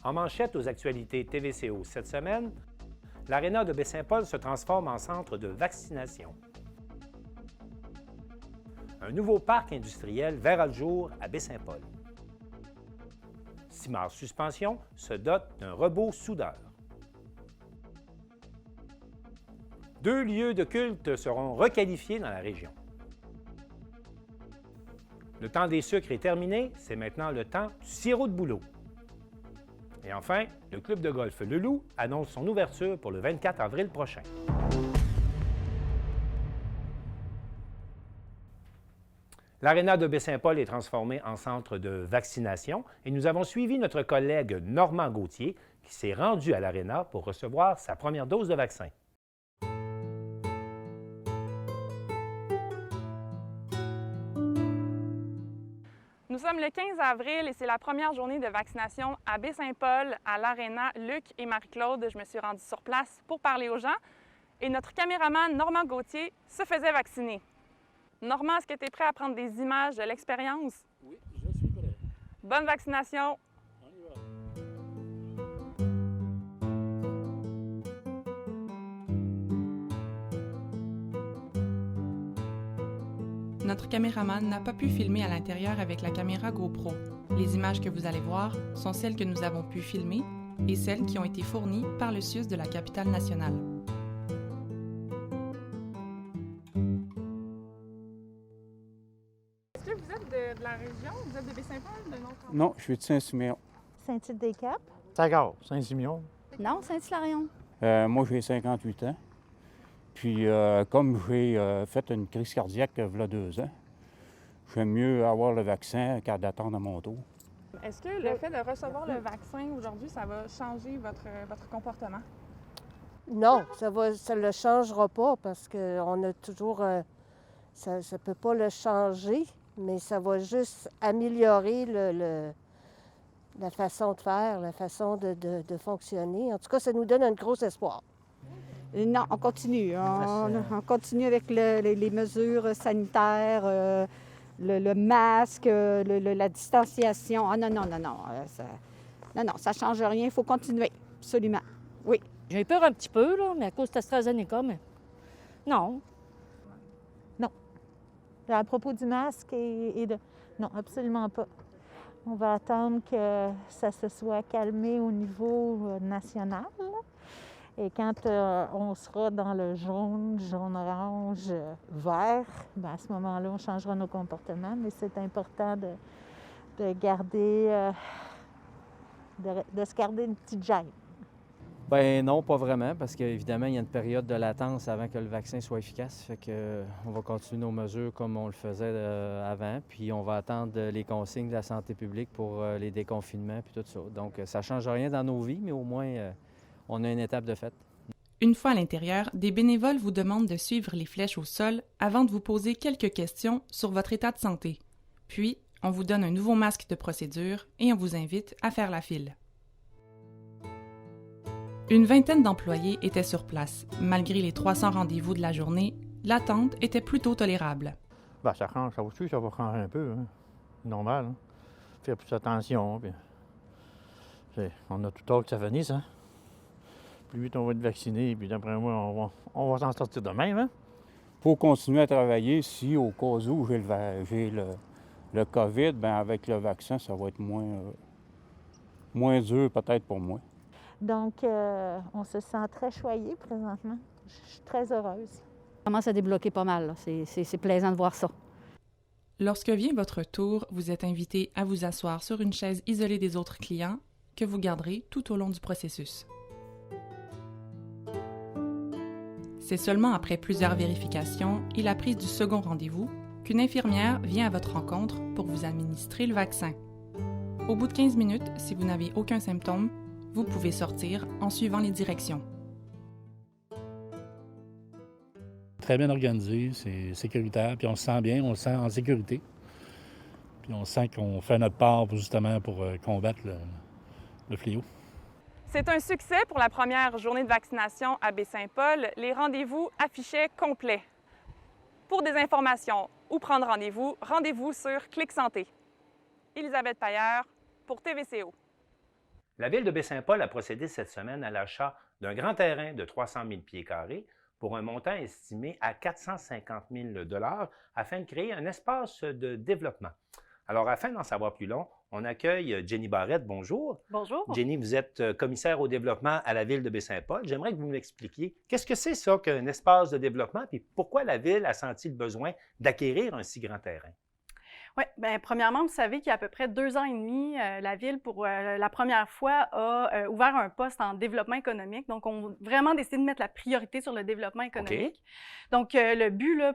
En manchette aux actualités TVCO cette semaine, l'Aréna de Baie-Saint-Paul se transforme en centre de vaccination. Un nouveau parc industriel verra le jour à Baie-Saint-Paul. Simard Suspension se dote d'un robot soudeur. 2 lieux de culte seront requalifiés dans la région. Le temps des sucres est terminé, c'est maintenant le temps du sirop de bouleau. Et enfin, le club de golf Le Loup annonce son ouverture pour le 24 avril prochain. L'Aréna de Baie-Saint-Paul est transformée en centre de vaccination et nous avons suivi notre collègue Normand Gauthier qui s'est rendu à l'Aréna pour recevoir sa première dose de vaccin. Nous sommes le 15 avril et c'est la première journée de vaccination à Baie-Saint-Paul, à l'Aréna. Luc et Marie-Claude, je me suis rendue sur place pour parler aux gens. Et notre caméraman Normand Gauthier se faisait vacciner. Normand, est-ce que tu es prêt à prendre des images de l'expérience? Oui, je suis prêt. Bonne vaccination! On y va. Notre caméraman n'a pas pu filmer à l'intérieur avec la caméra GoPro. Les images que vous allez voir sont celles que nous avons pu filmer et celles qui ont été fournies par le CIUSS de la capitale nationale. Est-ce que vous êtes de la région? Vous êtes de Baie-Saint-Paul, de notre Non, je suis de Saint-Siméon. Saint-Tite-des-Caps? Sagard, Saint-Siméon. Non, Saint-Hilarion. Moi, j'ai 58 ans. Puis, comme j'ai fait une crise cardiaque il y a 2 ans, j'aime mieux avoir le vaccin qu'à d'attendre à mon tour. Est-ce que le fait de recevoir le vaccin aujourd'hui, ça va changer votre comportement? Non, ça ne le changera pas parce qu'on a toujours... ça ne peut pas le changer, mais ça va juste améliorer la façon de faire, la façon de fonctionner. En tout cas, ça nous donne un gros espoir. Non, on continue. On continue avec les mesures sanitaires, le masque, la distanciation. Ah non, non, non, non. Ça ne change rien. Il faut continuer, absolument. Oui. J'ai peur un petit peu, là, mais à cause de AstraZeneca, mais non. Non. À propos du masque Non, absolument pas. On va attendre que ça se soit calmé au niveau national. Et quand on sera dans le jaune, orange, vert, bien, à ce moment-là, on changera nos comportements. Mais c'est important de garder, de se garder une petite gêne. Bien non, pas vraiment, parce qu'évidemment, il y a une période de latence avant que le vaccin soit efficace. Fait qu'on va continuer nos mesures comme on le faisait avant, puis on va attendre les consignes de la santé publique pour les déconfinements puis tout ça. Donc, ça ne change rien dans nos vies, mais au moins, on a une étape de fait. Une fois à l'intérieur, des bénévoles vous demandent de suivre les flèches au sol avant de vous poser quelques questions sur votre état de santé. Puis, on vous donne un nouveau masque de procédure et on vous invite à faire la file. Une vingtaine d'employés étaient sur place. Malgré les 300 rendez-vous de la journée, l'attente était plutôt tolérable. Ben, ça change, ça aussi, ça va changer un peu. Hein. Normal. Hein. Faire plus attention. Puis... On a tout hâte que ça finisse. Hein. Plus vite on va être vacciné, puis d'après moi, on va s'en sortir de même. Hein. Pour continuer à travailler, si au cas où j'ai le COVID, bien, avec le vaccin, ça va être moins dur peut-être pour moi. Donc, on se sent très choyé présentement. Je suis très heureuse. Ça commence à débloquer pas mal. C'est plaisant de voir ça. Lorsque vient votre tour, vous êtes invité à vous asseoir sur une chaise isolée des autres clients que vous garderez tout au long du processus. C'est seulement après plusieurs vérifications et la prise du second rendez-vous qu'une infirmière vient à votre rencontre pour vous administrer le vaccin. Au bout de 15 minutes, si vous n'avez aucun symptôme, vous pouvez sortir en suivant les directions. Très bien organisé, c'est sécuritaire, puis on se sent bien, on se sent en sécurité. Puis on sent qu'on fait notre part justement pour combattre le fléau. C'est un succès pour la première journée de vaccination à Baie-Saint-Paul. Les rendez-vous affichaient complets. Pour des informations ou prendre rendez-vous, rendez-vous sur Clic Santé. Élisabeth Pailleur pour TVCO. La Ville de Baie-Saint-Paul a procédé cette semaine à l'achat d'un grand terrain de 300 000 pieds carrés pour un montant estimé à 450 000 $ afin de créer un espace de développement. Alors, afin d'en savoir plus long, on accueille Jenny Barrette. Bonjour. Bonjour. Jenny, vous êtes commissaire au développement à la Ville de Baie-Saint-Paul. J'aimerais que vous m'expliquiez qu'est-ce que c'est ça qu'un espace de développement, puis pourquoi la Ville a senti le besoin d'acquérir un si grand terrain? Oui, bien, premièrement, vous savez qu'il y a à peu près 2 ans et demi, la Ville, pour la première fois, a ouvert un poste en développement économique. Donc, on a vraiment décidé de mettre la priorité sur le développement économique. Donc, le but, là,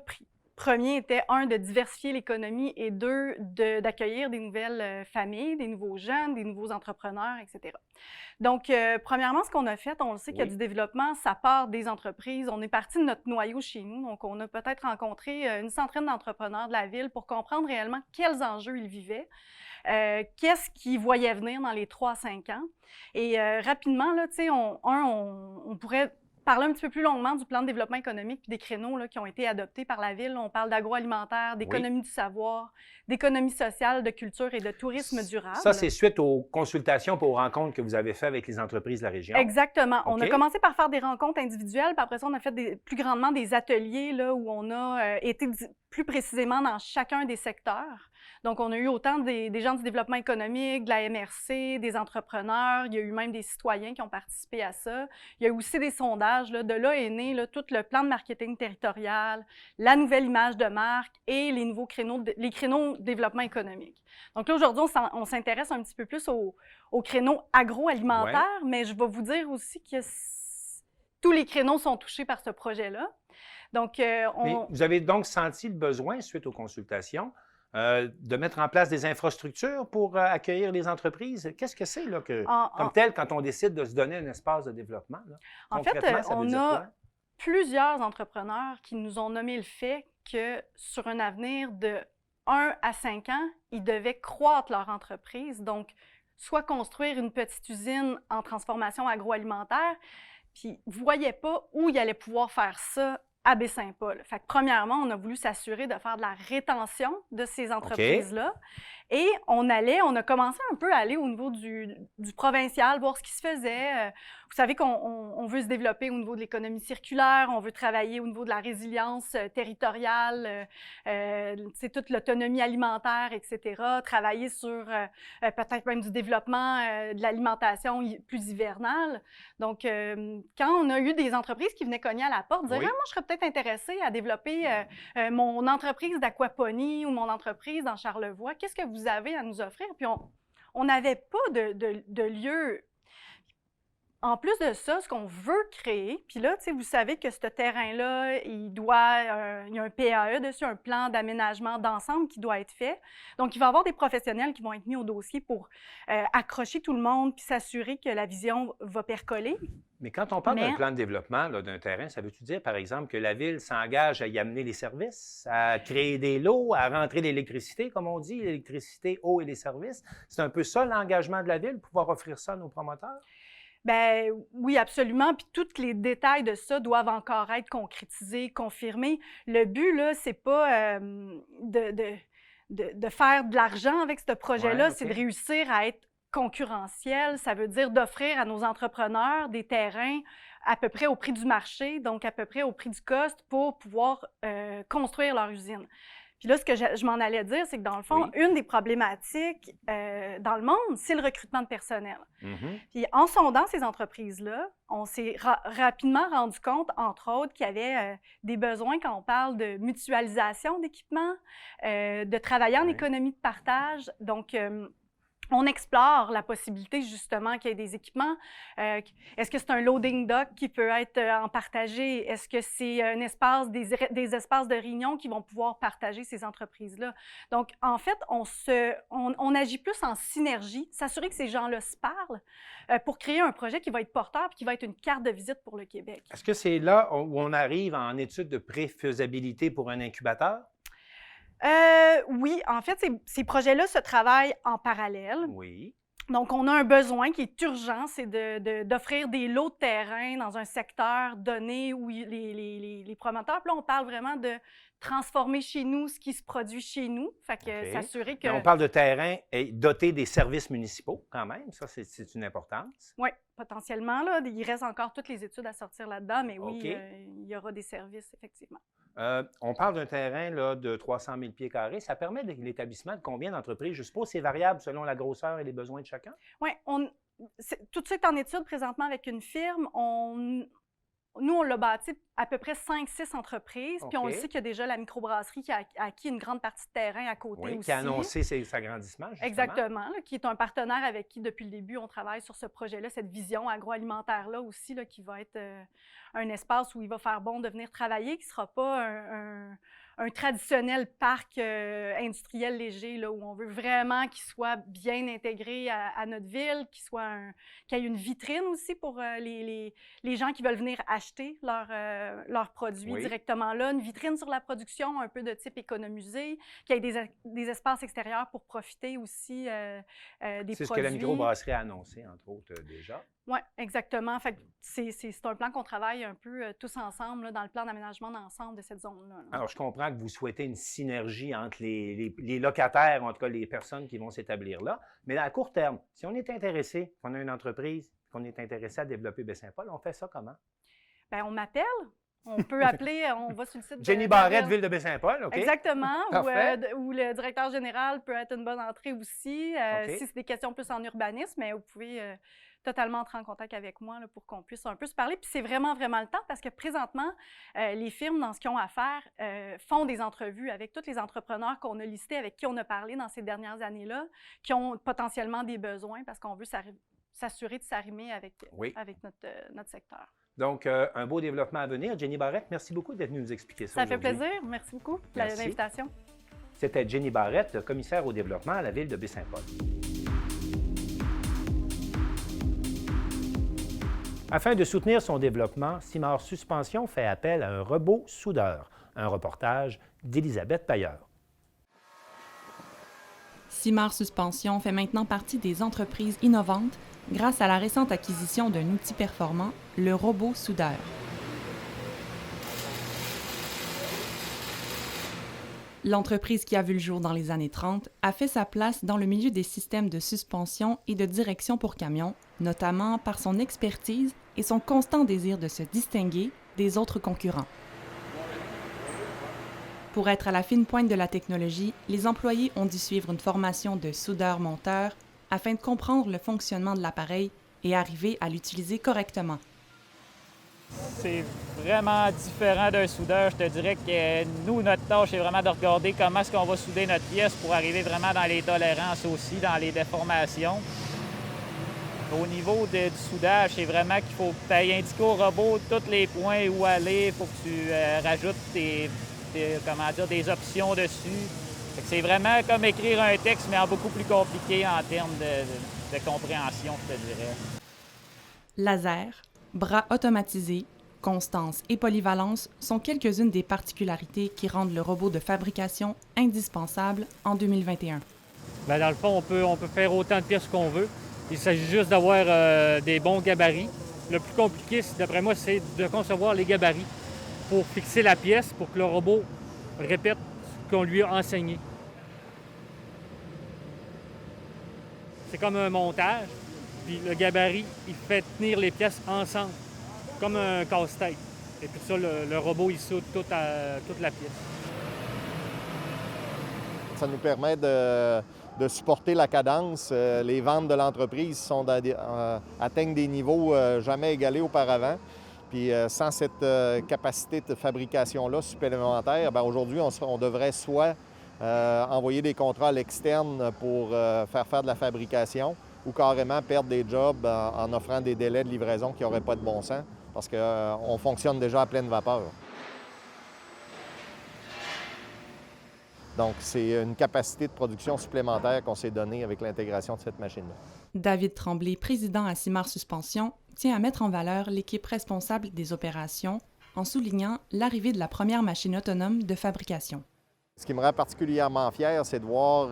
premier était, un, de diversifier l'économie et deux, d'accueillir des nouvelles familles, des nouveaux jeunes, des nouveaux entrepreneurs, etc. Donc, premièrement, ce qu'on a fait, on le sait qu'il y a du développement, ça part des entreprises. On est parti de notre noyau chez nous. Donc, on a peut-être rencontré une centaine d'entrepreneurs de la Ville pour comprendre réellement quels enjeux ils vivaient, qu'est-ce qu'ils voyaient venir dans les 3 à 5 ans. Et rapidement, là, tu sais, on pourrait parler un petit peu plus longuement du plan de développement économique puis des créneaux là, qui ont été adoptés par la Ville. On parle d'agroalimentaire, d'économie du savoir, d'économie sociale, de culture et de tourisme durable. Ça, c'est suite aux consultations et aux rencontres que vous avez faites avec les entreprises de la région? Exactement. On a commencé par faire des rencontres individuelles, puis après ça, on a fait plus grandement des ateliers là, où on a été plus précisément dans chacun des secteurs. Donc, on a eu autant des gens du développement économique, de la MRC, des entrepreneurs. Il y a eu même des citoyens qui ont participé à ça. Il y a eu aussi des sondages. Là. De là est né là, tout le plan de marketing territorial, la nouvelle image de marque et les nouveaux créneaux, les créneaux de développement économique. Donc là, aujourd'hui, on s'intéresse un petit peu plus aux créneaux agroalimentaires, mais je vais vous dire aussi que tous les créneaux sont touchés par ce projet-là. Donc, Mais vous avez donc senti le besoin, suite aux consultations, de mettre en place des infrastructures pour accueillir les entreprises? Qu'est-ce que c'est là, comme tel quand on décide de se donner un espace de développement? Là? En fait, on a plusieurs entrepreneurs qui nous ont nommé le fait que sur un avenir de 1 à 5 ans, ils devaient croître leur entreprise, donc soit construire une petite usine en transformation agroalimentaire, puis ils ne voyaient pas où ils allaient pouvoir faire ça à Baie-Saint-Paul. Fait que premièrement, on a voulu s'assurer de faire de la rétention de ces entreprises-là. Et on a commencé un peu à aller au niveau du provincial, voir ce qui se faisait. Vous savez qu'on veut se développer au niveau de l'économie circulaire, on veut travailler au niveau de la résilience territoriale, c'est toute l'autonomie alimentaire, etc. Travailler sur peut-être même du développement de l'alimentation plus hivernale. Donc, quand on a eu des entreprises qui venaient cogner à la porte, dire « moi, je serais peut-être intéressée à développer mon entreprise d'aquaponie ou mon entreprise dans Charlevoix. Qu'est-ce que vous avez à nous offrir? » Puis on n'avait pas de lieu. En plus de ça, ce qu'on veut créer, puis là, tu sais, vous savez que ce terrain-là, il y a un PAE dessus, un plan d'aménagement d'ensemble qui doit être fait. Donc, il va y avoir des professionnels qui vont être mis au dossier pour accrocher tout le monde puis s'assurer que la vision va percoler. Mais quand on parle d'un plan de développement d'un terrain, ça veut-tu dire, par exemple, que la Ville s'engage à y amener les services, à créer des lots, à rentrer l'électricité, comme on dit, l'électricité, eau et les services? C'est un peu ça l'engagement de la Ville, pouvoir offrir ça à nos promoteurs? Bien, oui, absolument. Puis tous les détails de ça doivent encore être concrétisés, confirmés. Le but, là, c'est pas de faire de l'argent avec ce projet-là, c'est de réussir à être concurrentiel. Ça veut dire d'offrir à nos entrepreneurs des terrains à peu près au prix du marché, donc à peu près au prix du cost pour pouvoir construire leur usine. Puis là, ce que je m'en allais dire, c'est que dans le fond, une des problématiques dans le monde, c'est le recrutement de personnel. Puis en sondant ces entreprises-là, on s'est rapidement rendu compte, entre autres, qu'il y avait des besoins quand on parle de mutualisation d'équipements, de travailler en économie de partage. Donc, on explore la possibilité, justement, qu'il y ait des équipements. Est-ce que c'est un loading dock qui peut être en partagé? Est-ce que c'est un espace, des espaces de réunion qui vont pouvoir partager ces entreprises-là? Donc, en fait, on agit plus en synergie, s'assurer que ces gens-là se parlent pour créer un projet qui va être porteur et qui va être une carte de visite pour le Québec. Est-ce que c'est là où on arrive en étude de préfaisabilité pour un incubateur? Oui, en fait, ces projets-là se travaillent en parallèle. Oui. Donc, on a un besoin qui est urgent, c'est d'offrir des lots de terrain dans un secteur donné où les promoteurs, puis là, on parle vraiment de transformer chez nous ce qui se produit chez nous, fait que s'assurer que... Mais on parle de terrain doté des services municipaux, quand même, ça, c'est une importance. Oui, potentiellement, là, il reste encore toutes les études à sortir là-dedans, mais oui, il y aura des services, effectivement. On parle d'un terrain là, de 300 000 pieds carrés. Ça permet l'établissement de combien d'entreprises? Je suppose que c'est variable selon la grosseur et les besoins de chacun? Oui, tout de suite en étude présentement avec une firme. Nous, on l'a bâti à peu près 5-6 entreprises, puis on le sait qu'il y a déjà la microbrasserie qui a acquis une grande partie de terrain à côté aussi. Qui a annoncé ses agrandissements, justement. Exactement, là, qui est un partenaire avec qui, depuis le début, on travaille sur ce projet-là, cette vision agroalimentaire-là aussi, là, qui va être un espace où il va faire bon de venir travailler, qui ne sera pas un traditionnel parc industriel léger, là, où on veut vraiment qu'il soit bien intégré à notre ville, qu'il y ait une vitrine aussi pour les gens qui veulent venir acheter leurs produits directement là, une vitrine sur la production, un peu de type économisé, qu'il y ait des espaces extérieurs pour profiter aussi des produits. C'est ce que la microbrasserie a annoncé, entre autres, déjà. Oui, exactement. Fait que c'est un plan qu'on travaille un peu tous ensemble là, dans le plan d'aménagement d'ensemble de cette zone-là. Alors, je comprends que vous souhaitez une synergie entre les locataires, en tout cas les personnes qui vont s'établir là. Mais à court terme, si on est intéressé, qu'on a une entreprise, qu'on est intéressé à développer Baie-Saint-Paul, on fait ça comment? Bien, on m'appelle. On peut appeler, on va sur le site Jenny Barrette, Ville de Baie-Saint-Paul, OK? Exactement, ou le directeur général peut être une bonne entrée aussi, si c'est des questions plus en urbanisme, mais vous pouvez totalement entrer en contact avec moi là, pour qu'on puisse un peu se parler. Puis c'est vraiment, vraiment le temps parce que présentement, les firmes, dans ce qu'ils ont à faire, font des entrevues avec tous les entrepreneurs qu'on a listés, avec qui on a parlé dans ces dernières années-là, qui ont potentiellement des besoins parce qu'on veut s'assurer de s'arrimer avec notre secteur. Donc, un beau développement à venir. Jenny Barrette, merci beaucoup d'être venue nous expliquer ça. Ça fait plaisir. Merci beaucoup pour l'invitation. C'était Jenny Barrette, commissaire au développement à la Ville de Baie-Saint-Paul. Afin de soutenir son développement, Simard Suspension fait appel à un robot soudeur. Un reportage d'Élisabeth Pailleur. Simard Suspension fait maintenant partie des entreprises innovantes grâce à la récente acquisition d'un outil performant, le robot soudeur. L'entreprise qui a vu le jour dans les années 30 a fait sa place dans le milieu des systèmes de suspension et de direction pour camions, notamment par son expertise et son constant désir de se distinguer des autres concurrents. Pour être à la fine pointe de la technologie, les employés ont dû suivre une formation de soudeur-monteur afin de comprendre le fonctionnement de l'appareil et arriver à l'utiliser correctement. C'est vraiment différent d'un soudeur. Je te dirais que nous, notre tâche, c'est vraiment de regarder comment est-ce qu'on va souder notre pièce pour arriver vraiment dans les tolérances aussi, dans les déformations. Au niveau du soudage, c'est vraiment qu'il faut que tu ailles indiquer au robot tous les points où aller. Il faut que tu rajoutes des options dessus. C'est vraiment comme écrire un texte, mais en beaucoup plus compliqué en termes de compréhension, je te dirais. Laser, bras automatisés, constance et polyvalence sont quelques-unes des particularités qui rendent le robot de fabrication indispensable en 2021. Bien, dans le fond, on peut faire autant de pièces qu'on veut. Il s'agit juste d'avoir des bons gabarits. Le plus compliqué, d'après moi, c'est de concevoir les gabarits pour fixer la pièce, pour que le robot répète ce qu'on lui a enseigné. C'est comme un montage, puis le gabarit, il fait tenir les pièces ensemble, comme un casse-tête. Et puis ça, le robot, il soude toute la pièce. Ça nous permet de supporter la cadence. Les ventes de l'entreprise atteignent des niveaux jamais égalés auparavant. Puis sans cette capacité de fabrication-là supplémentaire, aujourd'hui, on devrait soit envoyer des contrats à l'externe pour faire de la fabrication ou carrément perdre des jobs en offrant des délais de livraison qui n'auraient pas de bon sens parce qu'on fonctionne déjà à pleine vapeur. Donc, c'est une capacité de production supplémentaire qu'on s'est donnée avec l'intégration de cette machine-là. David Tremblay, président à Simard Suspension, tient à mettre en valeur l'équipe responsable des opérations en soulignant l'arrivée de la première machine autonome de fabrication. Ce qui me rend particulièrement fier, c'est de voir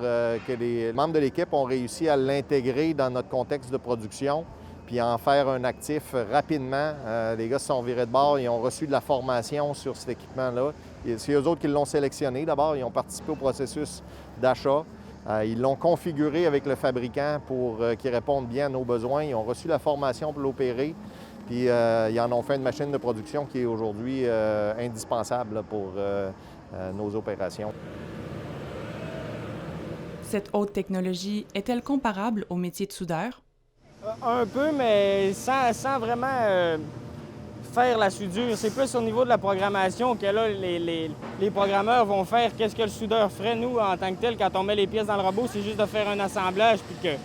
que les membres de l'équipe ont réussi à l'intégrer dans notre contexte de production puis en faire un actif rapidement. Les gars se sont virés de bord, ils ont reçu de la formation sur cet équipement-là. C'est eux autres qui l'ont sélectionné d'abord, ils ont participé au processus d'achat. Ils l'ont configuré avec le fabricant pour qu'il réponde bien à nos besoins. Ils ont reçu la formation pour l'opérer, puis ils en ont fait une machine de production qui est aujourd'hui indispensable là, pour nos opérations. Cette haute technologie est-elle comparable au métier de soudeur? Un peu, mais sans vraiment faire la soudure. C'est plus au niveau de la programmation que là, les programmeurs vont faire qu'est-ce que le soudeur ferait. Nous, en tant que tel, quand on met les pièces dans le robot, c'est juste de faire un assemblage puis que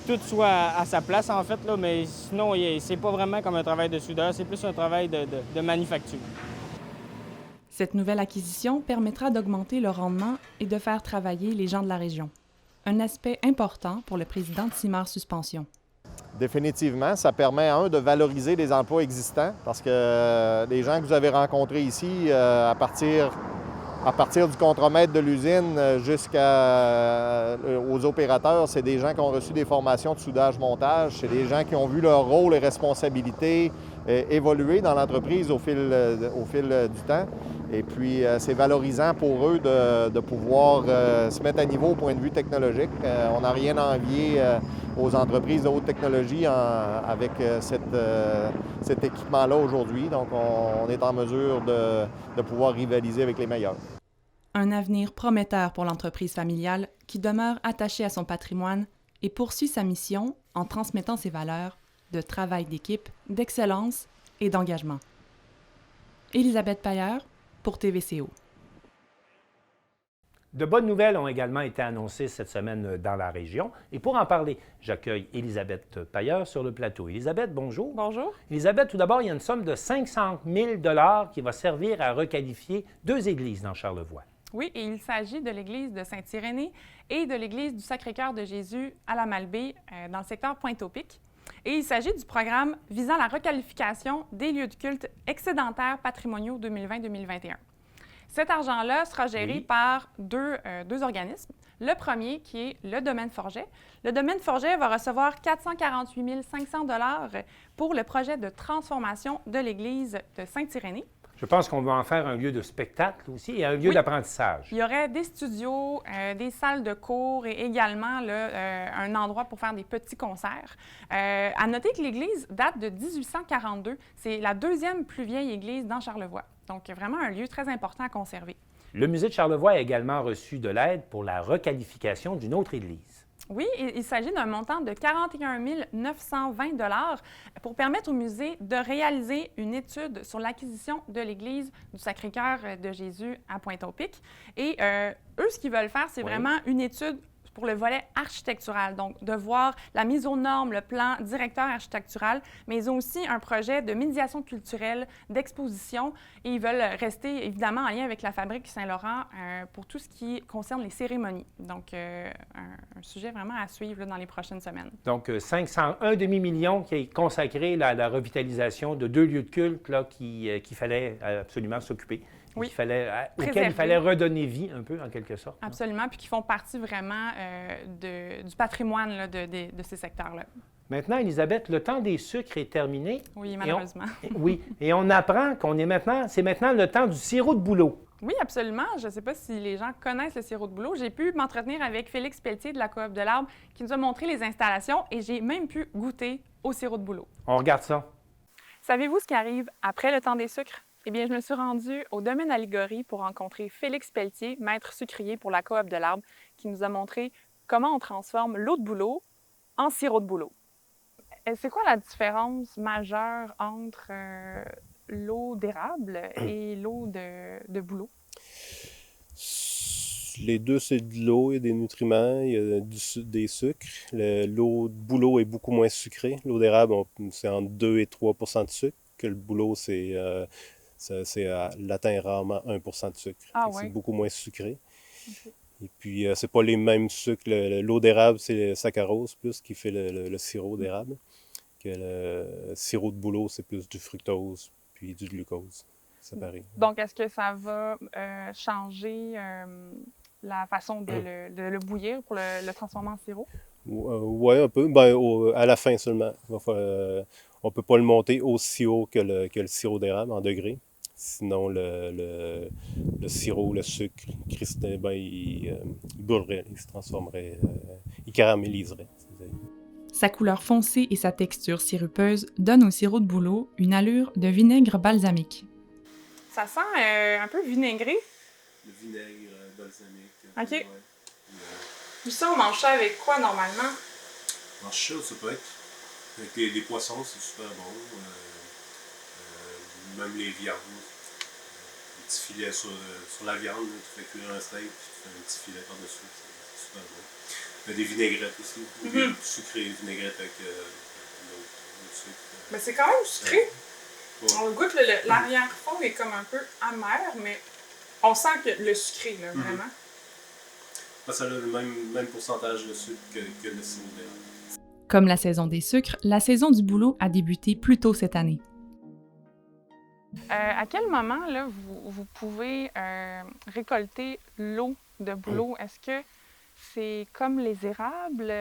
tout soit à sa place, en fait. Là, mais sinon, c'est pas vraiment comme un travail de soudeur, c'est plus un travail de manufacture. Cette nouvelle acquisition permettra d'augmenter le rendement et de faire travailler les gens de la région. Un aspect important pour le président de Simard Suspension. Définitivement, ça permet, de valoriser les emplois existants parce que les gens que vous avez rencontrés ici, à partir du contremaître de l'usine jusqu'aux opérateurs, c'est des gens qui ont reçu des formations de soudage-montage, c'est des gens qui ont vu leur rôle et responsabilités évoluer dans l'entreprise au fil du temps. Et puis, c'est valorisant pour eux de pouvoir se mettre à niveau au point de vue technologique. On n'a rien à envier aux entreprises de haute technologie avec cet équipement-là aujourd'hui. Donc, on est en mesure de pouvoir rivaliser avec les meilleurs. Un avenir prometteur pour l'entreprise familiale qui demeure attachée à son patrimoine et poursuit sa mission en transmettant ses valeurs de travail d'équipe, d'excellence et d'engagement. Élisabeth Pailleur, pour TVCO. De bonnes nouvelles ont également été annoncées cette semaine dans la région. Et pour en parler, j'accueille Élisabeth Pailleur sur le plateau. Élisabeth, bonjour. Bonjour. Élisabeth, tout d'abord, il y a une somme de 500 000 $ qui va servir à requalifier 2 églises dans Charlevoix. Oui, et il s'agit de l'église de Saint-Irénée et de l'église du Sacré-Cœur de Jésus à la Malbaie, dans le secteur Pointe-au-Pic. Et il s'agit du programme visant la requalification des lieux de culte excédentaires patrimoniaux 2020-2021. Cet argent-là sera géré par deux organismes. Le premier, qui est le Domaine Forget. Le Domaine Forget va recevoir 448 500 $ pour le projet de transformation de l'église de Saint-Irénée. Je pense qu'on va en faire un lieu de spectacle aussi et un lieu d'apprentissage. Il y aurait des studios, des salles de cours et également là, un endroit pour faire des petits concerts. À noter que l'église date de 1842. C'est la deuxième plus vieille église dans Charlevoix. Donc, vraiment un lieu très important à conserver. Le musée de Charlevoix a également reçu de l'aide pour la requalification d'une autre église. Oui, il s'agit d'un montant de 41 920 $ pour permettre au musée de réaliser une étude sur l'acquisition de l'église du Sacré-Cœur de Jésus à Pointe-au-Pic. Et eux, ce qu'ils veulent faire, c'est vraiment une étude pour le volet architectural, donc de voir la mise aux normes, le plan directeur architectural, mais ils ont aussi un projet de médiation culturelle, d'exposition, et ils veulent rester évidemment en lien avec la Fabrique Saint-Laurent pour tout ce qui concerne les cérémonies. Donc, un sujet vraiment à suivre là, dans les prochaines semaines. Donc, 1 demi-million qui est consacré là, à la revitalisation de 2 lieux de culte là, qu'il fallait absolument s'occuper. Oui. Auquel il fallait redonner vie un peu, en quelque sorte. Absolument, puis qui font partie vraiment du patrimoine là, de ces secteurs-là. Maintenant, Élisabeth, le temps des sucres est terminé. Oui, malheureusement. Et on apprend c'est maintenant le temps du sirop de bouleau. Oui, absolument. Je ne sais pas si les gens connaissent le sirop de bouleau. J'ai pu m'entretenir avec Félix Pelletier de la Coop de l'Arbre qui nous a montré les installations et j'ai même pu goûter au sirop de bouleau. On regarde ça. Savez-vous ce qui arrive après le temps des sucres? Eh bien, je me suis rendue au domaine Allégorie pour rencontrer Félix Pelletier, maître sucrier pour la Coop de l'Arbre, qui nous a montré comment on transforme l'eau de bouleau en sirop de bouleau. C'est quoi la différence majeure entre l'eau d'érable et l'eau de bouleau? Les deux, c'est de l'eau et des nutriments, il y a des sucres. L'eau de bouleau est beaucoup moins sucrée. L'eau d'érable, c'est entre 2 et 3 % de sucre, que le bouleau, l'atteint rarement 1 % de sucre. C'est beaucoup moins sucré. Okay. Et puis, c'est pas les mêmes sucres. L'eau d'érable, c'est le saccharose plus qui fait le sirop d'érable. Que le sirop de bouleau, c'est plus du fructose puis du glucose. séparés. Donc, est-ce que ça va changer la façon de le bouillir pour le transformer en sirop? Oui, un peu. Ben, à la fin seulement. On ne peut pas le monter aussi haut que le sirop d'érable en degrés. Sinon, le sirop, le sucre cristallin, ben, il brûlerait, il se transformerait, il caraméliserait. Sa couleur foncée et sa texture sirupeuse donnent au sirop de bouleau une allure de vinaigre balsamique. Ça sent un peu vinaigré. Le vinaigre balsamique. OK. Ouais. Puis ça, on mange ça avec quoi normalement? Mange ça, ça peut être. Avec des poissons, c'est super bon. Même les viandes. Un petit filet sur la viande, là, tu fais cuire un steak, puis tu fais un petit filet par-dessus. C'est super bon. Il y a des vinaigrettes aussi. Des sucrées, vinaigrettes avec d'autres sucre. Mais c'est quand même sucré. On goûte l'arrière-fond est comme un peu amer, mais on sent que le sucré, là, vraiment. Ça a le même pourcentage de sucre que le sirop d'érable. Comme la saison des sucres, la saison du bouleau a débuté plus tôt cette année. À quel moment là, vous pouvez récolter l'eau de bouleau? Est-ce que c'est comme les érables?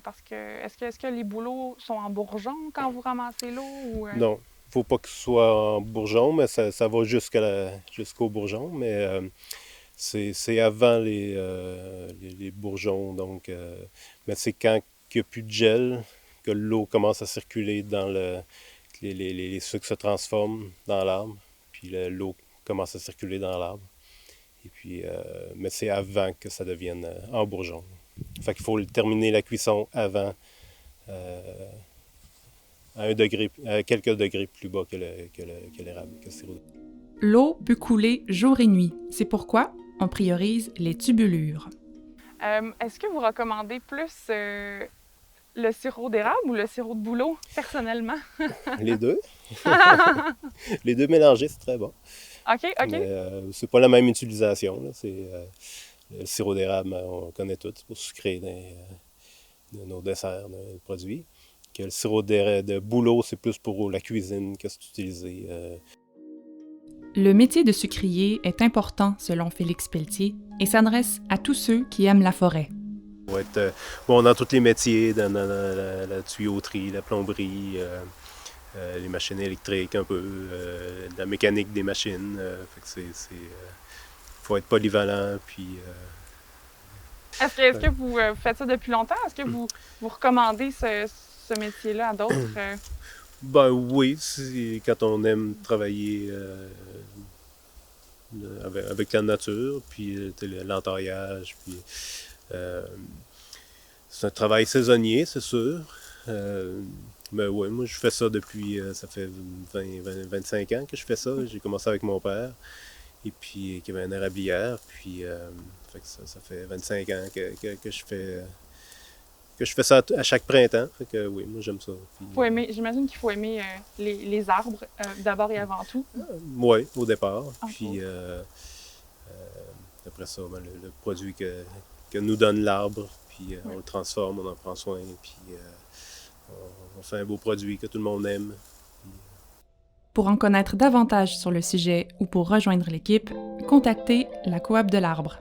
Parce que est-ce que les bouleaux sont en bourgeon quand vous ramassez l'eau? Ou, Non, il ne faut pas que ce soit en bourgeon, mais ça va jusqu'au bourgeon. Mais c'est avant les bourgeons. Donc, mais c'est quand il n'y a plus de gel que l'eau commence à circuler dans les sucres se transforment dans l'arbre, puis l'eau commence à circuler dans l'arbre. Et puis, mais c'est avant que ça devienne en bourgeon. Fait qu'il faut terminer la cuisson avant, à quelques degrés plus bas que l'érable, que le sirop. L'eau peut couler jour et nuit. C'est pourquoi on priorise les tubulures. Est-ce que vous recommandez plus le sirop d'érable ou le sirop de bouleau, personnellement? Les deux. Les deux mélangés, c'est très bon. OK. Mais c'est pas la même utilisation. Là. Le sirop d'érable, on connaît tout, c'est pour sucrer nos desserts, nos produits. Que le sirop de bouleau, c'est plus pour la cuisine que c'est utilisé. Le métier de sucrier est important selon Félix Pelletier et s'adresse à tous ceux qui aiment la forêt. On va être dans tous les métiers, dans la tuyauterie, la plomberie, les machines électriques un peu, la mécanique des machines. Faut être polyvalent. Puis, Est-ce que vous faites ça depuis longtemps? Est-ce que vous recommandez ce métier-là à d'autres? Ben oui, quand on aime travailler avec la nature, puis l'entaillage, puis c'est un travail saisonnier, c'est sûr. Mais oui, moi je fais ça depuis, ça fait 25 ans que je fais ça. J'ai commencé avec mon père, et puis qui avait une érablière, puis ça fait 25 ans que je fais ça à chaque printemps. Fait que oui, moi j'aime ça. Puis, j'imagine qu'il faut aimer les arbres d'abord et avant tout. Oui, au départ. Puis après ça, le produit que nous donne l'arbre, puis on le transforme, on en prend soin, puis on fait un beau produit que tout le monde aime. Pour en connaître davantage sur le sujet ou pour rejoindre l'équipe, contactez la Coop de l'Arbre.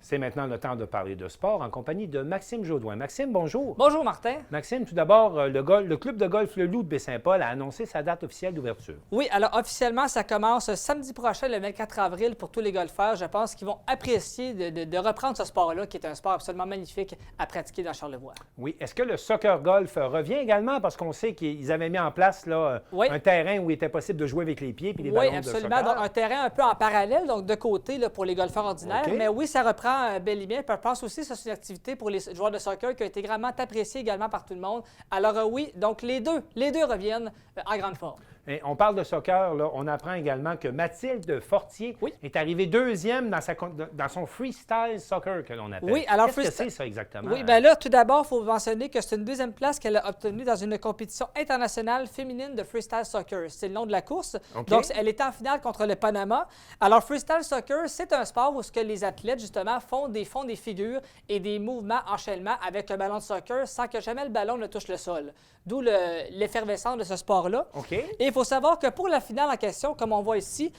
C'est maintenant le temps de parler de sport en compagnie de Maxime Jodoin. Maxime, bonjour. Bonjour, Martin. Maxime, tout d'abord, le club de golf Le Loup de Baie-Saint-Paul a annoncé sa date officielle d'ouverture. Oui, alors officiellement, ça commence samedi prochain, le 24 avril, pour tous les golfeurs. Je pense qu'ils vont apprécier de reprendre ce sport-là, qui est un sport absolument magnifique à pratiquer dans Charlevoix. Oui. Est-ce que le soccer golf revient également? Parce qu'on sait qu'ils avaient mis en place là, un terrain où il était possible de jouer avec les pieds puis les ballons de soccer. Oui, absolument. Donc, un terrain un peu en parallèle, donc de côté là, pour les golfeurs ordinaires. Okay. Mais oui, ça reprend bel et bien. Je pense aussi que c'est une activité pour les joueurs de soccer qui a été grandement appréciée également par tout le monde. Alors oui, donc les deux reviennent en grande forme. Et on parle de soccer, là. On apprend également que Mathilde Fortier est arrivée deuxième dans son freestyle soccer que l'on appelle. Oui, alors qu'est-ce que c'est ça exactement? Oui, bien là, tout d'abord, il faut mentionner que c'est une deuxième place qu'elle a obtenue dans une compétition internationale féminine de freestyle soccer. C'est le nom de la course. OK. Donc, elle était en finale contre le Panama. Alors, freestyle soccer, c'est un sport où ce que les athlètes, justement, font des figures et des mouvements enchaînements avec un ballon de soccer sans que jamais le ballon ne touche le sol. D'où l'effervescence de ce sport-là. OK. Et il faut savoir que pour la finale en question, comme on voit ici,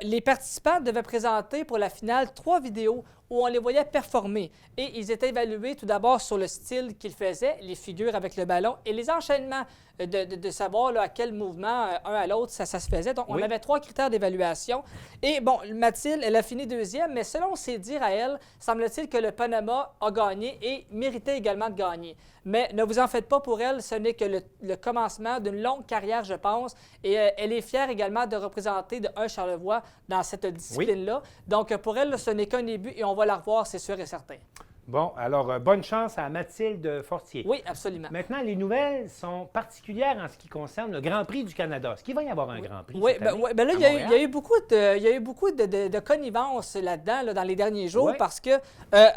les participants devaient présenter pour la finale 3 vidéos où on les voyait performer. Et ils étaient évalués tout d'abord sur le style qu'ils faisaient, les figures avec le ballon et les enchaînements, de savoir là, à quel mouvement, un à l'autre, ça se faisait. Donc, on avait 3 critères d'évaluation. Et bon, Mathilde, elle a fini deuxième, mais selon ses dires à elle, semble-t-il que le Panama a gagné et méritait également de gagner. Mais ne vous en faites pas pour elle, ce n'est que le commencement d'une longue carrière, je pense. Et elle est fière également de représenter de Charlevoix dans cette discipline-là. Donc, pour elle, ce n'est qu'un début et on va la revoir, c'est sûr et certain. Bon, alors, bonne chance à Mathilde Fortier. Oui, absolument. Maintenant, les nouvelles sont particulières en ce qui concerne le Grand Prix du Canada. Est-ce qu'il va y avoir un Grand Prix cette année là, à il y a eu beaucoup Montréal? de connivence là-dedans là, dans les derniers jours Oui. parce que,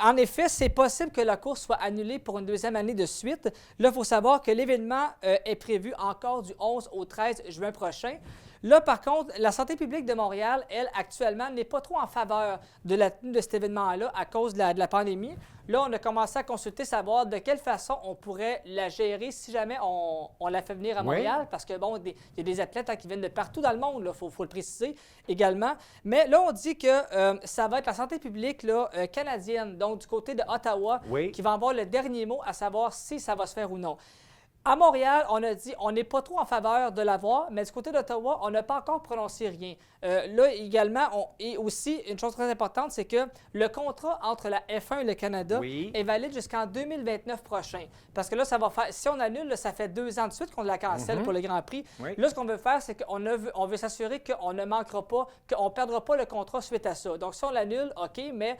en effet, c'est possible que la course soit annulée pour une deuxième année de suite. Là, il faut savoir que l'événement est prévu encore du 11 au 13 juin prochain. Là, par contre, la santé publique de Montréal, elle, actuellement, n'est pas trop en faveur de la tenue de cet événement-là à cause de la pandémie. Là, on a commencé à consulter, savoir de quelle façon on pourrait la gérer si jamais on la fait venir à Montréal. Parce que, bon, il y a des athlètes qui viennent de partout dans le monde, il faut le préciser également. Mais là, on dit que ça va être la santé publique là, canadienne, donc du côté de Ottawa, qui va avoir le dernier mot à savoir si ça va se faire ou non. À Montréal, on a dit on n'est pas trop en faveur de l'avoir, mais du côté d'Ottawa, on n'a pas encore prononcé rien. Là également, et aussi, une chose très importante, c'est que le contrat entre la F1 et le Canada est valide jusqu'en 2029 prochain. Parce que là, ça va faire, si on annule, là, ça fait 2 ans de suite qu'on la cancelle pour le Grand Prix. Là, ce qu'on veut faire, c'est qu'on veut s'assurer qu'on ne manquera pas, qu'on ne perdra pas le contrat suite à ça. Donc, si on l'annule, OK, mais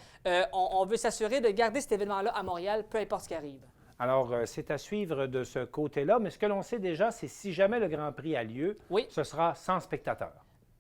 on veut s'assurer de garder cet événement-là à Montréal, peu importe ce qui arrive. Alors, c'est à suivre de ce côté-là, mais ce que l'on sait déjà, c'est si jamais le Grand Prix a lieu, ce sera sans spectateurs.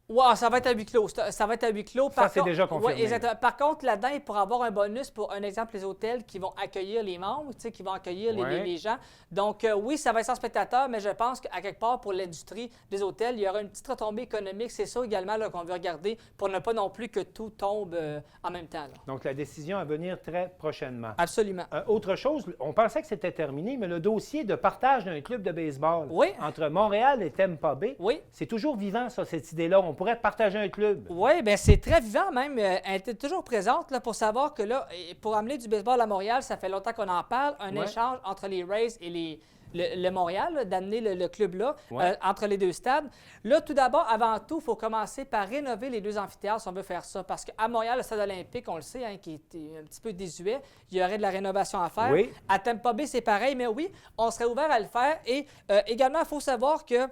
Oui, ça va être à huis clos. Ça va être à huis clos. Ça, c'est déjà confirmé. Ouais, exactement. Par contre, là-dedans, il pourra avoir un bonus pour, un exemple, les hôtels qui vont accueillir les membres, qui vont accueillir les gens. Donc, oui, ça va être sans spectateurs, mais je pense qu'à quelque part, pour l'industrie des hôtels, il y aura une petite retombée économique. C'est ça également qu'on veut regarder pour ne pas non plus que tout tombe en même temps. Là. Donc, la décision à venir très prochainement. Absolument. Autre chose, on pensait que c'était terminé, mais le dossier de partage d'un club de baseball entre Montréal et Tampa Bay, c'est toujours vivant, ça, cette idée-là. On pourrait partager un club. Oui, bien, c'est très vivant même. Elle était toujours présente là, pour savoir que là, pour amener du baseball à Montréal, ça fait longtemps qu'on en parle, un échange entre les Rays et le Montréal, d'amener le club-là entre les deux stades. Là, tout d'abord, avant tout, il faut commencer par rénover les 2 amphithéâtres si on veut faire ça. Parce qu'à Montréal, le stade olympique, on le sait, qui est un petit peu désuet, il y aurait de la rénovation à faire. Oui. À Tampa Bay, c'est pareil, mais oui, on serait ouvert à le faire. Et également, il faut savoir que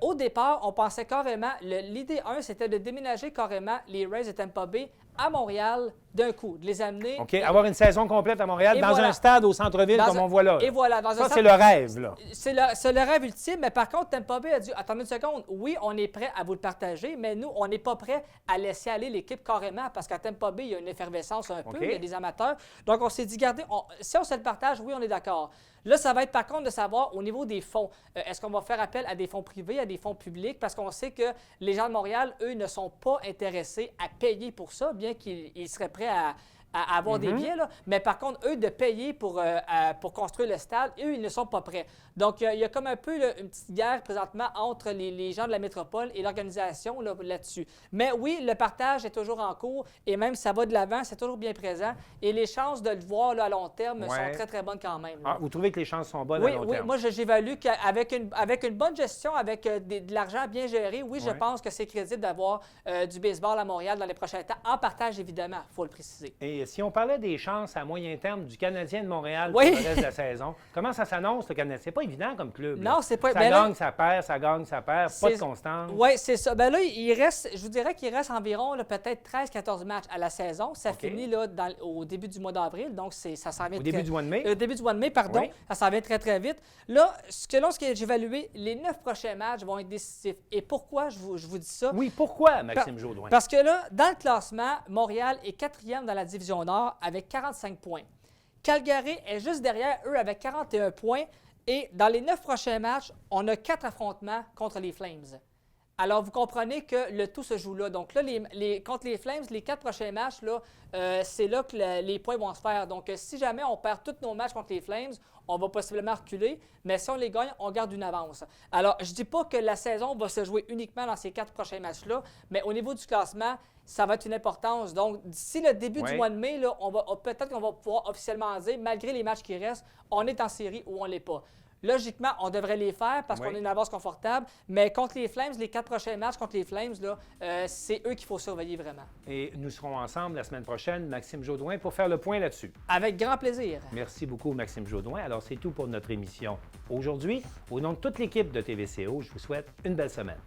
au départ, on pensait carrément, l'idée 1, c'était de déménager carrément les Rays de Tampa Bay à Montréal d'un coup, de les amener. OK, avoir une saison complète à Montréal dans un stade au centre-ville comme on voit là. Et voilà. Ça, c'est le rêve, là. C'est le rêve ultime, mais par contre, Tampa Bay a dit, attendez une seconde, oui, on est prêt à vous le partager, mais nous, on n'est pas prêt à laisser aller l'équipe carrément, parce qu'à Tampa Bay, il y a une effervescence un peu, il y a des amateurs. Donc, on s'est dit, regardez, si on se le partage, oui, on est d'accord. Là, ça va être par contre de savoir au niveau des fonds, est-ce qu'on va faire appel à des fonds privés, à des fonds publics, parce qu'on sait que les gens de Montréal, eux, ne sont pas intéressés à payer pour ça, bien qu'ils seraient prêts à avoir des billets, là. Mais par contre, eux, de payer pour construire le stade, eux, ils ne sont pas prêts. Donc, il y a comme un peu une petite guerre présentement entre les gens de la métropole et l'organisation là-dessus. Mais oui, le partage est toujours en cours et même si ça va de l'avant, c'est toujours bien présent. Et les chances de le voir là, à long terme sont très, très bonnes quand même. Ah, vous trouvez que les chances sont bonnes à long terme? Oui, moi, j'évalue qu'avec une bonne gestion, avec de l'argent bien géré, je pense que c'est crédible d'avoir du baseball à Montréal dans les prochains temps, en partage, évidemment, il faut le préciser. Et si on parlait des chances à moyen terme du Canadien de Montréal Oui. pour le reste de la saison, comment ça s'annonce, le Canadien? C'est pas évident comme club. là. Non, c'est pas... Ça ben là, gagne, ça perd, ça gagne, ça perd, pas de c'est- constance. Oui, c'est ça. Ben là, il reste, je vous dirais qu'il reste environ là, peut-être 13-14 matchs à la saison. Ça OK. finit là, au début du mois d'avril, donc ça s'en vient Au début du mois de mai? début du mois de mai, pardon. Oui. Ça s'en vient très, très vite. Là, selon ce que j'ai évalué, les 9 prochains matchs vont être décisifs. Et pourquoi je vous dis ça? Oui, pourquoi, Maxime Jodoin? Parce que là, dans le classement, Montréal est 4e dans la division Nord avec 45 points. Calgary est juste derrière eux avec 41 points. Et dans les 9 prochains matchs, on a 4 affrontements contre les Flames. Alors, vous comprenez que le tout se joue là. Donc là, contre les Flames, les 4 prochains matchs, là, c'est là que les points vont se faire. Donc, si jamais on perd tous nos matchs contre les Flames, on va possiblement reculer. Mais si on les gagne, on garde une avance. Alors, je ne dis pas que la saison va se jouer uniquement dans ces 4 prochains matchs-là, mais au niveau du classement, ça va être une importance. Donc, d'ici le début du mois de mai, là, peut-être qu'on va pouvoir officiellement dire, malgré les matchs qui restent, on est en série ou on ne l'est pas. Logiquement, on devrait les faire parce qu'on a une avance confortable, mais contre les Flames, les 4 prochains matchs contre les Flames, là, c'est eux qu'il faut surveiller vraiment. Et nous serons ensemble la semaine prochaine, Maxime Jodoin, pour faire le point là-dessus. Avec grand plaisir. Merci beaucoup, Maxime Jodoin. Alors, c'est tout pour notre émission aujourd'hui. Au nom de toute l'équipe de TVCO, je vous souhaite une belle semaine.